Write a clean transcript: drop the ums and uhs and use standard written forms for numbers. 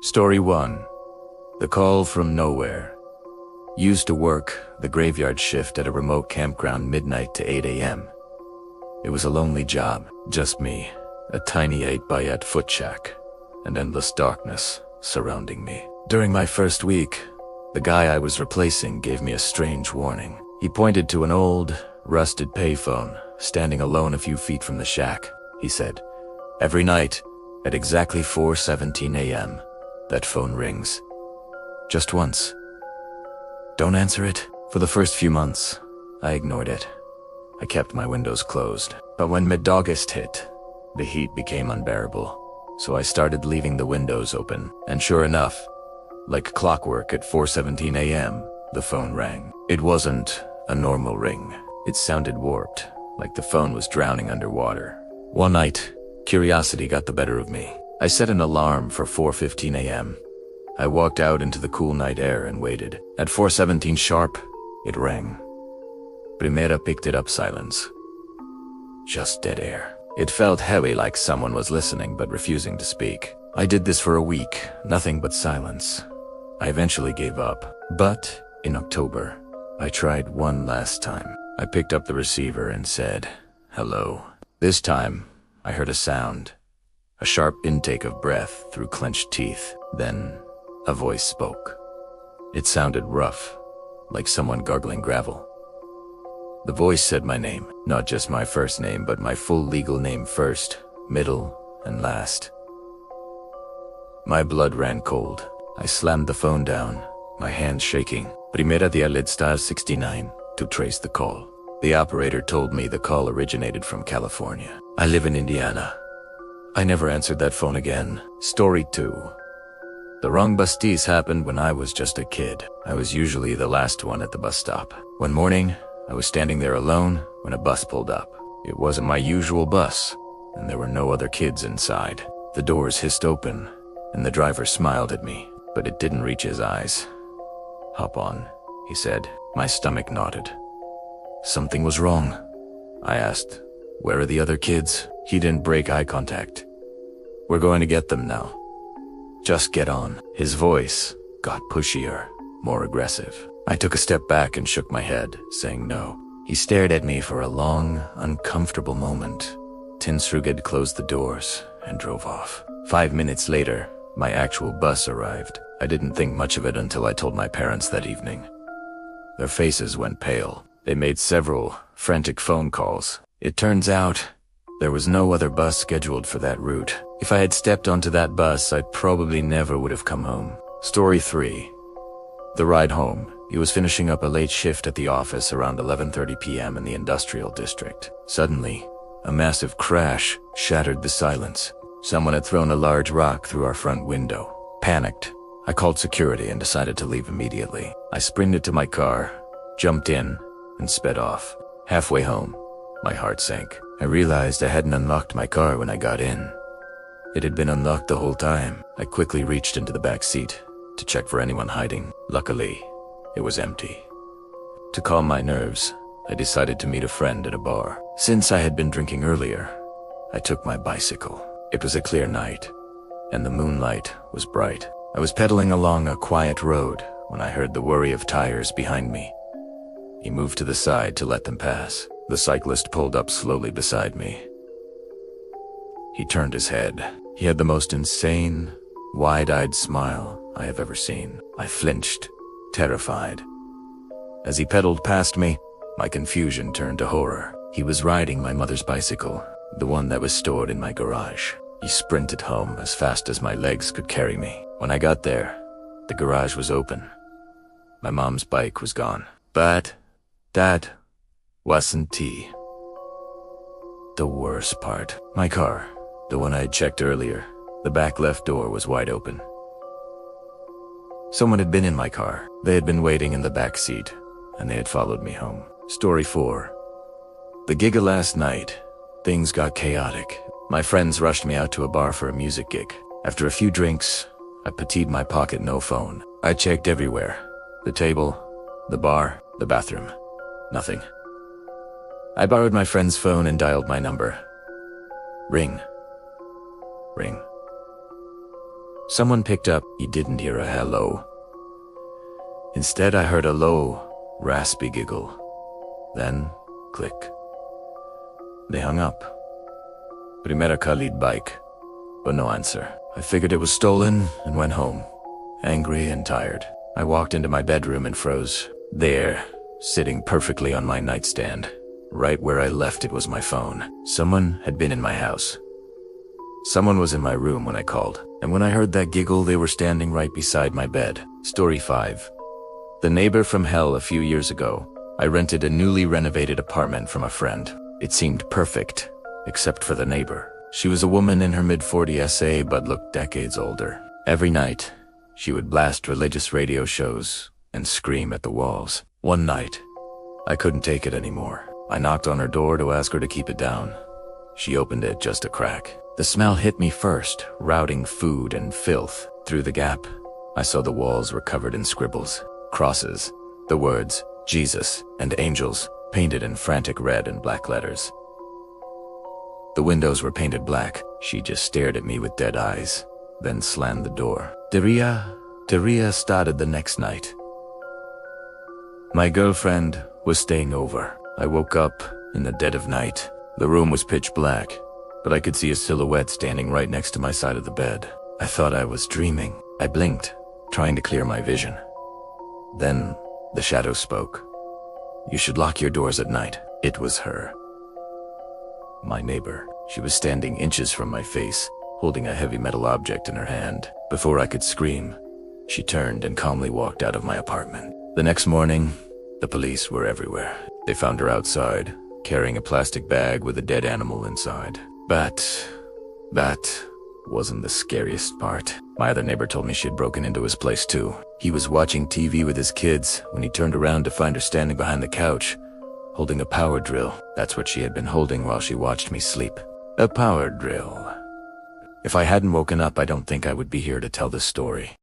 Story 1. The Call from Nowhere. Used to work the graveyard shift at a remote campground midnight to 8 a.m. It was a lonely job, just me, a tiny 8x8 foot shack, and endless darkness surrounding me. During my first week, the guy I was replacing gave me a strange warning. He pointed to an old, rusted payphone standing alone a few feet from the shack. He said, "Every night, at exactly 4:17 a.m., that phone rings. Just once. Don't answer it." For the first few months, I ignored it. I kept my windows closed. But when mid-August hit, the heat became unbearable. So I started leaving the windows open, and sure enough, like clockwork at 4:17 a.m., the phone rang. It wasn't a normal ring. It sounded warped, like the phone was drowning underwater. One night, curiosity got the better of me. I set an alarm for 4:15 a.m. I walked out into the cool night air and waited. At 4:17 sharp, it rang. Primera picked it up, silence. Just dead air. It felt heavy, like someone was listening but refusing to speak. I did this for a week, nothing but silence. I eventually gave up. But in October, I tried one last time. I picked up the receiver and said, "Hello." This time, I heard a sound. A sharp intake of breath through clenched teeth. Then, a voice spoke. It sounded rough, like someone gargling gravel. The voice said my name, not just my first name, but my full legal name first, middle, and last. My blood ran cold. I slammed the phone down, my hands shaking. Primera dialed *69 to trace the call. The operator told me the call originated from California. I live in Indiana. I never answered that phone again. Story 2. The wrong busties happened when I was just a kid. I was usually the last one at the bus stop. One morning, I was standing there alone when a bus pulled up. It wasn't my usual bus, and there were no other kids inside. The doors hissed open, and the driver smiled at me, but it didn't reach his eyes. "Hop on," he said. My stomach nodded. Something was wrong. I asked, "Where are the other kids?" He didn't break eye contact. "We're going to get them now. Just get on." His voice got pushier, more aggressive. I took a step back and shook my head, saying no. He stared at me for a long, uncomfortable moment. Tinsruged closed the doors and drove off. 5 minutes later, my actual bus arrived. I didn't think much of it until I told my parents that evening. Their faces went pale. They made several frantic phone calls. It turns out, there was no other bus scheduled for that route. If I had stepped onto that bus, I probably never would have come home. Story 3. The ride home. He was finishing up a late shift at the office around 11:30 p.m. in the industrial district. Suddenly, a massive crash shattered the silence. Someone had thrown a large rock through our front window. Panicked, I called security and decided to leave immediately. I sprinted to my car, jumped in, and sped off. Halfway home, my heart sank. I realized I hadn't unlocked my car when I got in. It had been unlocked the whole time. I quickly reached into the back seat to check for anyone hiding. Luckily, it was empty. To calm my nerves, I decided to meet a friend at a bar. Since I had been drinking earlier, I took my bicycle. It was a clear night, and the moonlight was bright. I was pedaling along a quiet road when I heard the whirring of tires behind me. He moved to the side to let them pass. The cyclist pulled up slowly beside me. He turned his head. He had the most insane, wide-eyed smile I have ever seen. I flinched, terrified. As he pedaled past me, my confusion turned to horror. He was riding my mother's bicycle, the one that was stored in my garage. He sprinted home as fast as my legs could carry me. When I got there, the garage was open. My mom's bike was gone. But that wasn't tea. The worst part. My car, the one I had checked earlier, the back left door was wide open. Someone had been in my car. They had been waiting in the back seat, and they had followed me home. Story 4. The gig of last night, things got chaotic. My friends rushed me out to a bar for a music gig. After a few drinks, I petted my pocket, no phone. I checked everywhere. The table, the bar, the bathroom. Nothing. I borrowed my friend's phone and dialed my number. Ring. Ring. Someone picked up. You didn't hear a hello. Instead, I heard a low, raspy giggle. Then, click. They hung up. Primera Khalid bike, but no answer. I figured it was stolen and went home, angry and tired. I walked into my bedroom and froze. There, sitting perfectly on my nightstand, right where I left it, was my phone. Someone had been in my house. Someone was in my room when I called, and when I heard that giggle, they were standing right beside my bed. Story 5. The neighbor from hell. A few years ago, I rented a newly renovated apartment from a friend. It seemed perfect, except for the neighbor. She was a woman in her mid-40s SA but looked decades older. Every night, she would blast religious radio shows and scream at the walls. One night, I couldn't take it anymore. I knocked on her door to ask her to keep it down. She opened it just a crack. The smell hit me first, routing food and filth. Through the gap, I saw the walls were covered in scribbles, crosses, the words Jesus and angels painted in frantic red and black letters. The windows were painted black. She just stared at me with dead eyes, then slammed the door. Daria started the next night. My girlfriend was staying over. I woke up in the dead of night. The room was pitch black, but I could see a silhouette standing right next to my side of the bed. I thought I was dreaming. I blinked, trying to clear my vision. Then the shadow spoke. You should lock your doors at night. It was her. My neighbor. She was standing inches from my face, holding a heavy metal object in her hand. Before I could scream, she turned and calmly walked out of my apartment. The next morning, the police were everywhere. They found her outside, carrying a plastic bag with a dead animal inside. But that wasn't the scariest part. My other neighbor told me she had broken into his place too. He was watching TV with his kids when he turned around to find her standing behind the couch, holding a power drill. That's what she had been holding while she watched me sleep. A power drill. If I hadn't woken up, I don't think I would be here to tell this story.